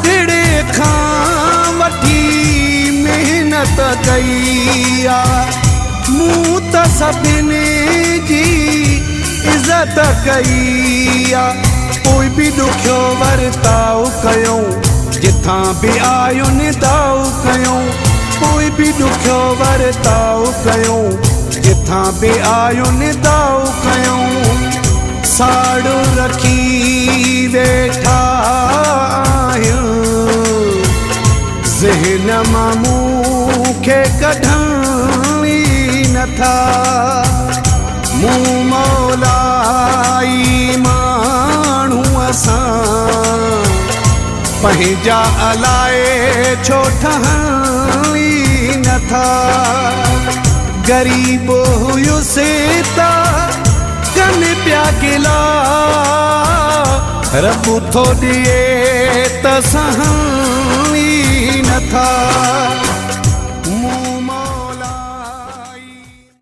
नंढड़े खां वठी मेहनत कई आ, मूं त सभिनी जी इज़त कई आ। कोई भी ॾुखियो वर्ताव कयूं, जिथां बि आयुनि दाव कयूं। कोई भी ॾुखियो वर्ताव कयूं, जिथां बि आयुनि दाव कयूं। साड़ू रखी वेठा आहियूं, ज़हन मां मूंखे कढण ई नथा। मूं मौलाई माण्हू असां, पंहिंजा अलाए छो ठहण ई नथा। ग़रीब हुयुसि त कनि पिया गिला, रब थो ॾिए त सहण ई नथा।